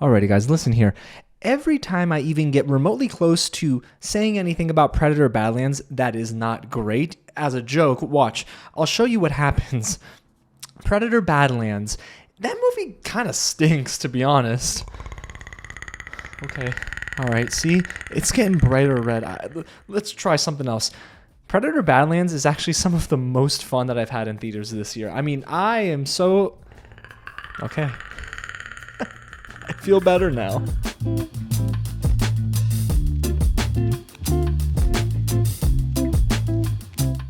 Alrighty, guys, listen here. Every time I even get remotely close to saying anything about Predator Badlands that is not great, as a joke, watch. I'll show you what happens. Predator Badlands. That movie kind of stinks, to be honest. Okay. Alright, see? It's getting brighter red. Let's try something else. Predator Badlands is actually some of the most fun that I've had in theaters this year. I mean, I am so... Okay. I feel better now.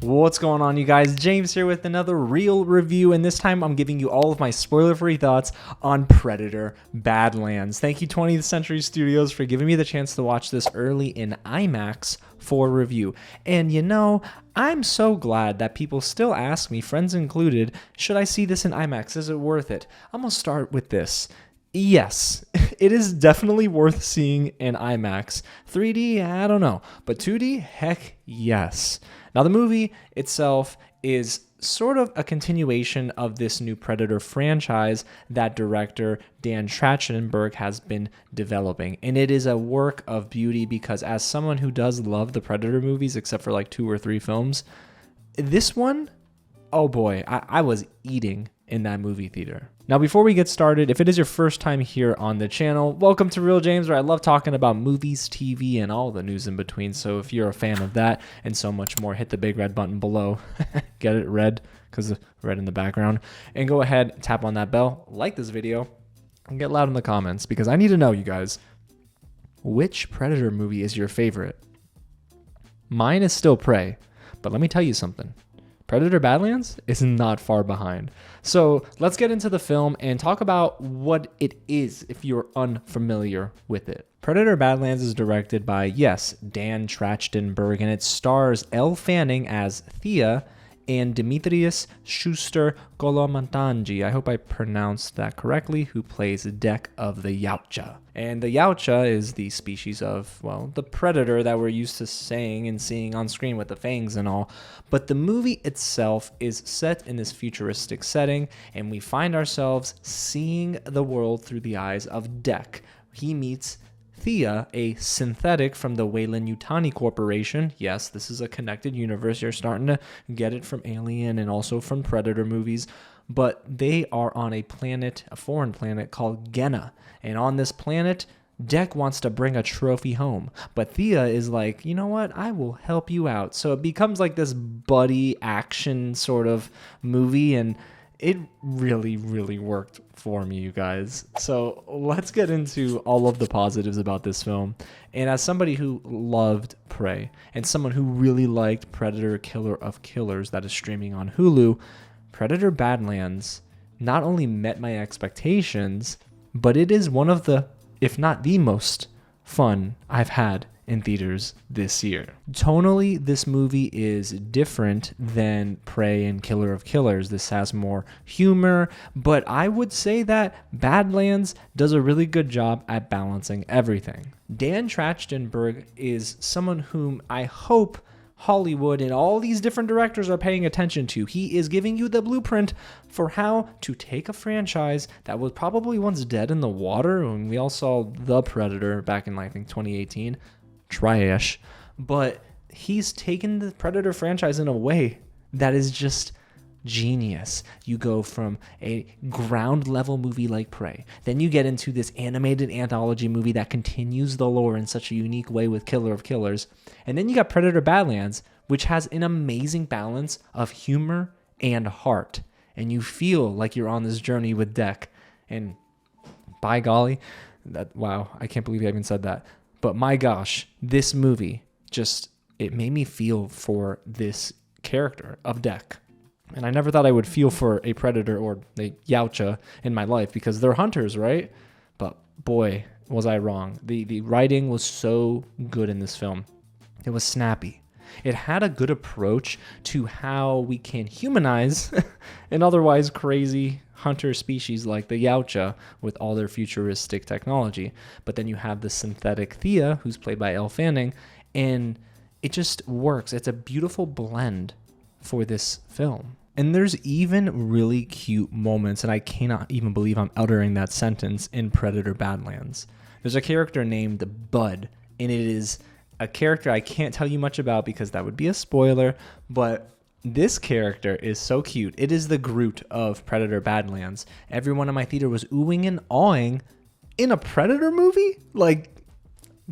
What's going on, you guys? James here with another real review, and this time I'm giving you all of my spoiler-free thoughts on Predator Badlands. Thank you 20th Century Studios for giving me the chance to watch this early in IMAX for review. And you know, I'm so glad that people still ask me, friends included, should I see this in IMAX? Is it worth it? I'm gonna start with this. Yes, it is definitely worth seeing in IMAX. 3D, I don't know. But 2D, heck yes. Now, the movie itself is sort of a continuation of this new Predator franchise that director Dan Trachtenberg has been developing. And it is a work of beauty because as someone who does love the Predator movies, except for like 2 or 3 films, this one, oh boy, I was eating in that movie theater. Now, before we get started, if it is your first time here on the channel, welcome to Real James, where I love talking about movies, TV, and all the news in between. So if you're a fan of that and so much more, hit the big red button below. Get it red, because of red in the background. And go ahead, tap on that bell, like this video, and get loud in the comments, because I need to know, you guys, which Predator movie is your favorite? Mine is still Prey, but let me tell you something. Predator Badlands is not far behind. So let's get into the film and talk about what it is if you're unfamiliar with it. Predator Badlands is directed by, yes, Dan Trachtenberg, and it stars Elle as Thia and Dimitrius Schuster-Koloamatangi, I hope I pronounced that correctly, who plays Deck of the Yautja. And the Yautja is the species of, well, the predator that we're used to saying and seeing on screen with the fangs and all. But the movie itself is set in this futuristic setting, and we find ourselves seeing the world through the eyes of Deck. He meets Thia, a synthetic from the Weyland-Yutani Corporation. Yes, this is a connected universe. You're starting to get it from Alien and also from Predator movies. But they are on a planet, a foreign planet called Genna. And on this planet, Deck wants to bring a trophy home. But Thia is like, you know what? I will help you out. So it becomes like this buddy action sort of movie, and it really, really worked for me, you guys. So let's get into all of the positives about this film. And as somebody who loved Prey and someone who really liked Predator Killer of Killers that is streaming on Hulu, Predator Badlands not only met my expectations, but it is one of the, if not the most fun I've had in theaters this year. Tonally, this movie is different than Prey and Killer of Killers. This has more humor, but I would say that Badlands does a really good job at balancing everything. Dan Trachtenberg is someone whom I hope Hollywood and all these different directors are paying attention to. He is giving you the blueprint for how to take a franchise that was probably once dead in the water, and we all saw The Predator back in, I think, 2018. Trash, but he's taken the Predator franchise in a way that is just genius. You go from a ground level movie like Prey, then you get into this animated anthology movie that continues the lore in such a unique way with Killer of Killers, and then you got Predator Badlands, which has an amazing balance of humor and heart, and you feel like you're on this journey with Deck. And by golly, wow, I can't believe I even said that. But my gosh, this movie just, it made me feel for this character of Deck. And I never thought I would feel for a predator or a Yautja in my life because they're hunters, right? But boy, was I wrong. The writing was so good in this film. It was snappy. It had a good approach to how we can humanize an otherwise crazy hunter species like the Yautja with all their futuristic technology. But then you have the synthetic Thia, who's played by Elle, and it just works. It's a beautiful blend for this film. And there's even really cute moments, and I cannot even believe I'm uttering that sentence, in Predator Badlands. There's a character named Bud, and it is a character I can't tell you much about because that would be a spoiler, but this character is so cute. It is the Groot of Predator Badlands. Everyone in my theater was oohing and awing in a Predator movie? Like,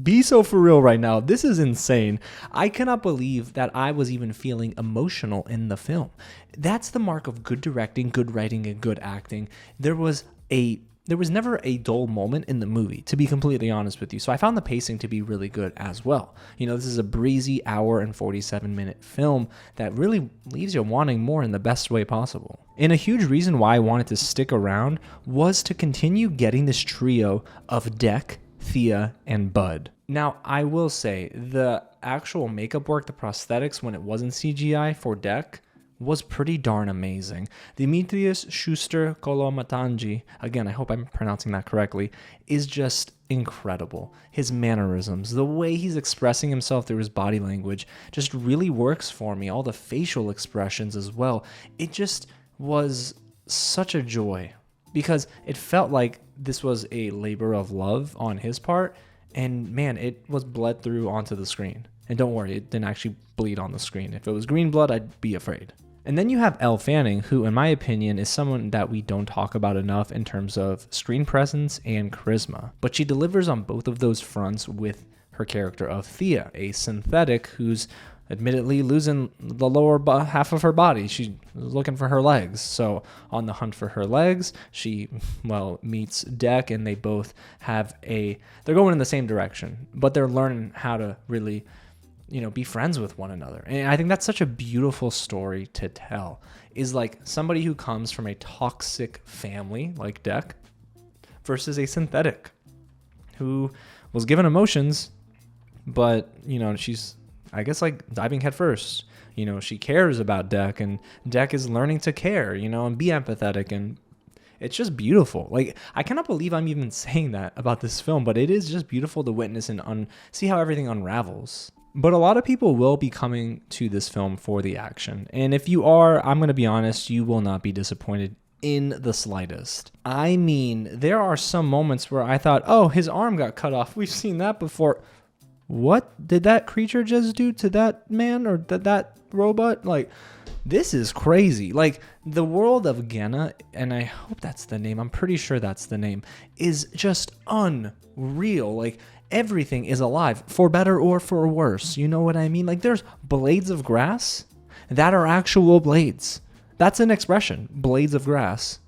be so for real right now. This is insane. I cannot believe that I was even feeling emotional in the film. That's the mark of good directing, good writing, and good acting. There was never a dull moment in the movie, to be completely honest with you. So I found the pacing to be really good as well. This is a breezy hour and 47-minute film that really leaves you wanting more in the best way possible. And a huge reason why I wanted to stick around was to continue getting this trio of Deck, Thia, and Bud. Now, I will say, the actual makeup work, the prosthetics, when it wasn't CGI for Deck, was pretty darn amazing. Dimitrius Schuster-Koloamatangi, again, I hope I'm pronouncing that correctly, is just incredible. His mannerisms, the way he's expressing himself through his body language just really works for me. All the facial expressions as well. It just was such a joy because it felt like this was a labor of love on his part, and man, it was bled through onto the screen. And don't worry, it didn't actually bleed on the screen. If it was green blood, I'd be afraid. And then you have Elle Fanning, who, in my opinion, is someone that we don't talk about enough in terms of screen presence and charisma. But she delivers on both of those fronts with her character of Thia, a synthetic who's admittedly losing the lower half of her body. She's looking for her legs. So on the hunt for her legs, she, meets Deck, and they both they're going in the same direction, but they're learning how to really be friends with one another. And I think that's such a beautiful story to tell, is like somebody who comes from a toxic family like Deck versus a synthetic who was given emotions, but, she's, I guess, like diving headfirst. She cares about Deck, and Deck is learning to care, and be empathetic, and it's just beautiful. Like, I cannot believe I'm even saying that about this film, but it is just beautiful to witness and see how everything unravels. But a lot of people will be coming to this film for the action. And if you are, I'm going to be honest, you will not be disappointed in the slightest. I mean, there are some moments where I thought, oh, his arm got cut off. We've seen that before. What did that creature just do to that man or that robot? Like, this is crazy. Like, the world of Genna, and I hope that's the name, I'm pretty sure that's the name, is just unreal. Like, everything is alive, for better or for worse. You know what I mean? Like, there's blades of grass that are actual blades. That's an expression, blades of grass.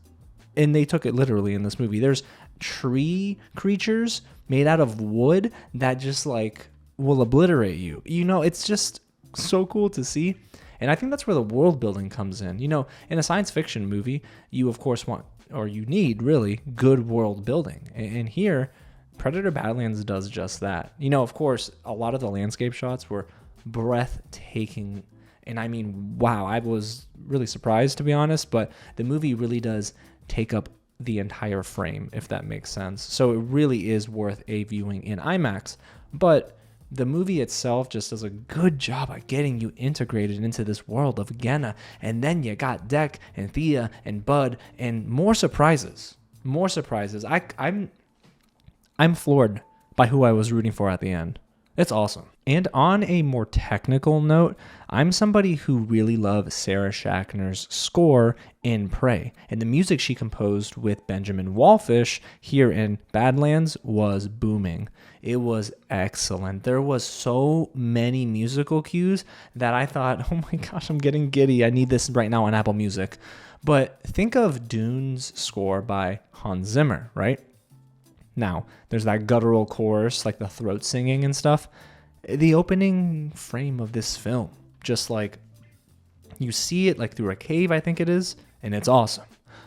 And they took it literally in this movie. There's tree creatures made out of wood that just like will obliterate you. It's just so cool to see. And I think that's where the world building comes in. In a science fiction movie, you of course want, or you need really, good world building. And here, Predator Badlands does just that. Of course, a lot of the landscape shots were breathtaking. And I mean, wow, I was really surprised, to be honest, but the movie really does take up the entire frame, if that makes sense. So it really is worth a viewing in IMAX. But the movie itself just does a good job at getting you integrated into this world of Genna. And then you got Deck and Thia and Bud and more surprises. More surprises. I'm floored by who I was rooting for at the end. It's awesome. And on a more technical note, I'm somebody who really loves Sarah Schachner's score in Prey. And the music she composed with Benjamin Wallfish here in Badlands was booming. It was excellent. There was so many musical cues that I thought, oh my gosh, I'm getting giddy. I need this right now on Apple Music. But think of Dune's score by Hans Zimmer, right? Now, there's that guttural chorus, like the throat singing and stuff. The opening frame of this film, just like you see it like through a cave, I think it is, and it's awesome.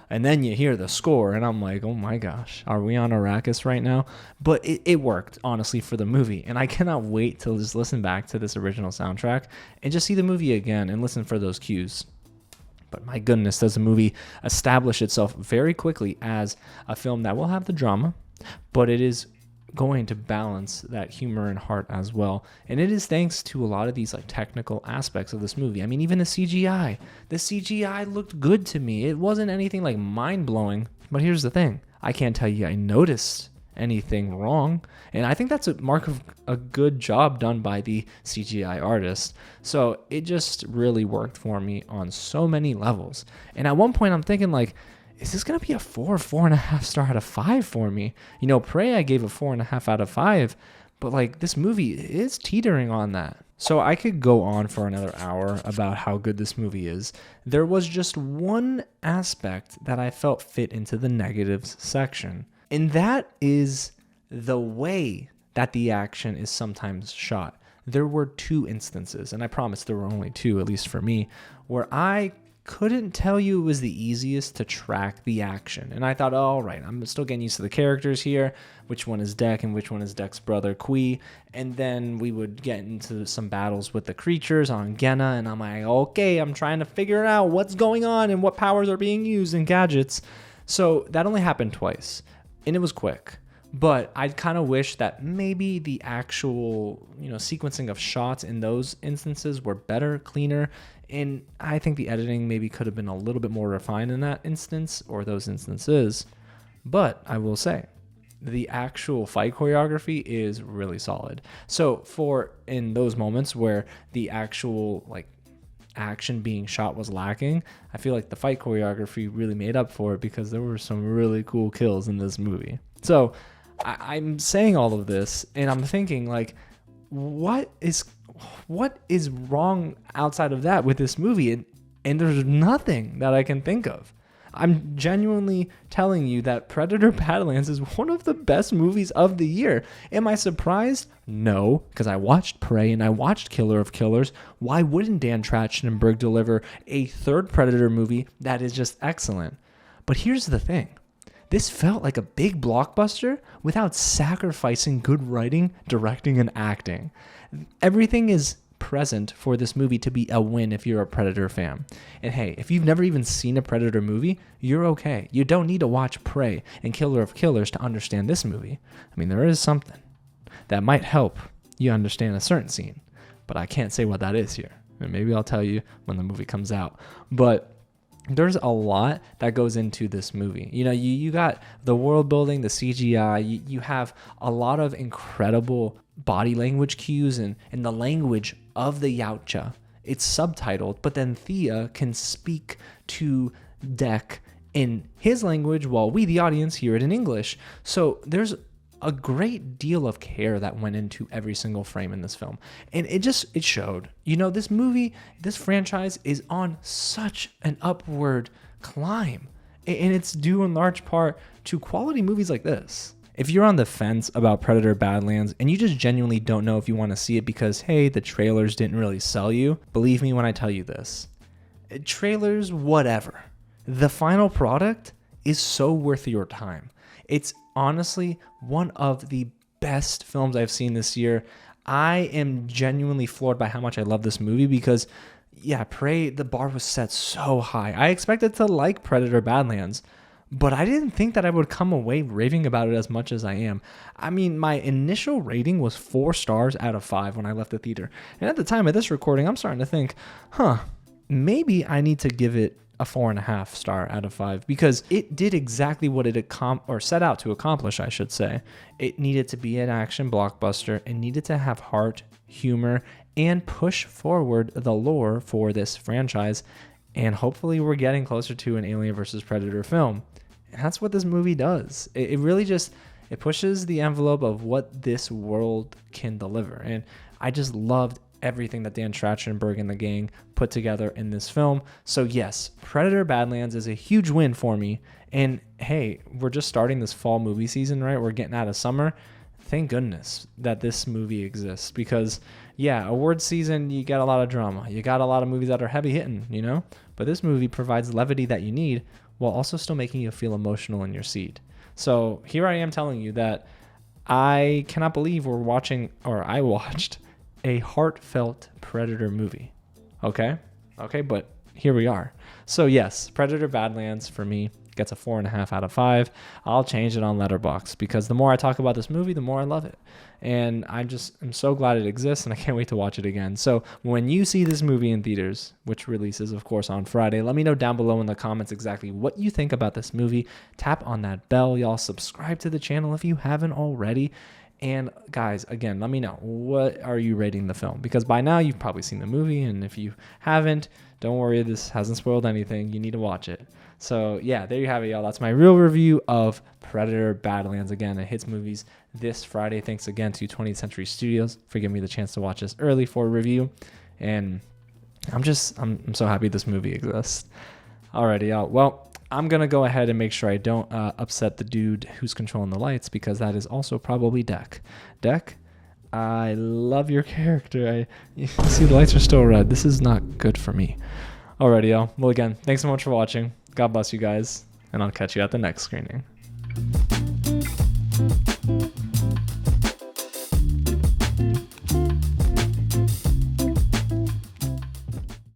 And then you hear the score, and I'm like, oh my gosh, are we on Arrakis right now? But it worked, honestly, for the movie. And I cannot wait to just listen back to this original soundtrack and just see the movie again and listen for those cues. But my goodness, does the movie establish itself very quickly as a film that will have the drama, but it is going to balance that humor and heart as well. And it is thanks to a lot of these like technical aspects of this movie. I mean, even the CGI looked good to me. It wasn't anything like mind-blowing, but here's the thing. I can't tell you I noticed anything wrong. And I think that's a mark of a good job done by the CGI artist. So it just really worked for me on so many levels. And at one point I'm thinking like, is this going to be a 4.5 star out of 5 for me? You know, Prey I gave a 4.5 out of 5, but like this movie is teetering on that. So I could go on for another hour about how good this movie is. There was just one aspect that I felt fit into the negatives section, and that is the way that the action is sometimes shot. There were 2 instances, and I promise there were only 2, at least for me, where I couldn't tell you it was the easiest to track the action. And I thought, oh, all right, I'm still getting used to the characters here, which one is Deck and which one is Deck's brother, Kui. And then we would get into some battles with the creatures on Genna, and I'm like, okay, I'm trying to figure out what's going on and what powers are being used and gadgets. So that only happened twice, and it was quick. But I kind of wish that maybe the actual, sequencing of shots in those instances were better, cleaner. And I think the editing maybe could have been a little bit more refined in that instance or those instances. But I will say, the actual fight choreography is really solid. So in those moments where the actual action being shot was lacking, I feel like the fight choreography really made up for it because there were some really cool kills in this movie. So I'm saying all of this and I'm thinking what is wrong outside of that with this movie? And there's nothing that I can think of. I'm genuinely telling you that Predator Badlands is one of the best movies of the year. Am I surprised? No, because I watched Prey and I watched Killer of Killers. Why wouldn't Dan Trachtenberg deliver a third Predator movie that is just excellent? But here's the thing. This felt like a big blockbuster without sacrificing good writing, directing, and acting. Everything is present for this movie to be a win if you're a Predator fan. And hey, if you've never even seen a Predator movie, you're okay. You don't need to watch Prey and Killer of Killers to understand this movie. I mean, there is something that might help you understand a certain scene, but I can't say what that is here. And maybe I'll tell you when the movie comes out. But there's a lot that goes into this movie. You got the world building, the CGI, you have a lot of incredible body language cues and the language of the Yautja. It's subtitled, but then Thia can speak to Deck in his language while we, the audience, hear it in English. So there's a great deal of care that went into every single frame in this film. And it showed. This franchise is on such an upward climb. And it's due in large part to quality movies like this. If you're on the fence about Predator Badlands and you just genuinely don't know if you want to see it because, hey, the trailers didn't really sell you, believe me when I tell you this. Trailers, whatever. The final product is so worth your time. It's honestly one of the best films I've seen this year. I am genuinely floored by how much I love this movie because, Prey, the bar was set so high. I expected to like Predator Badlands, but I didn't think that I would come away raving about it as much as I am. I mean, my initial rating was 4 stars out of 5 when I left the theater. And at the time of this recording, I'm starting to think, maybe I need to give it a 4.5 star out of 5 because it did exactly what it set out to accomplish, I should say. It needed to be an action blockbuster. It needed to have heart, humor, and push forward the lore for this franchise. And hopefully we're getting closer to an Alien vs. Predator film. And that's what this movie does. It really it pushes the envelope of what this world can deliver. And I just loved everything that Dan Trachtenberg and the gang put together in this film. So yes, Predator Badlands is a huge win for me. And hey, we're just starting this fall movie season, right? We're getting out of summer. Thank goodness that this movie exists because award season, you got a lot of drama. You got a lot of movies that are heavy hitting, but this movie provides levity that you need while also still making you feel emotional in your seat. So here I am telling you that I cannot believe I watched a heartfelt Predator movie. Okay, but here we are. So yes, Predator Badlands for me gets a 4.5 out of 5. I'll change it on Letterboxd because the more I talk about this movie, the more I love it. And I'm so glad it exists, and I can't wait to watch it again. So when you see this movie in theaters, which releases, of course, on Friday, let me know down below in the comments exactly what you think about this movie. Tap on that bell, y'all. Subscribe to the channel if you haven't already. And guys, again, let me know, what are you rating the film? Because by now you've probably seen the movie, and if you haven't, don't worry, this hasn't spoiled anything. You need to watch it. So yeah, there you have it, y'all. That's my real review of Predator Badlands. Again, it hits movies this Friday. Thanks again to 20th Century Studios for giving me the chance to watch this early for a review. And I'm so happy this movie exists. Alrighty, y'all. Well, I'm going to go ahead and make sure I don't upset the dude who's controlling the lights, because that is also probably Deck. Deck, I love your character. You see, the lights are still red. This is not good for me. Alrighty, y'all. Well, again, thanks so much for watching. God bless you guys, and I'll catch you at the next screening.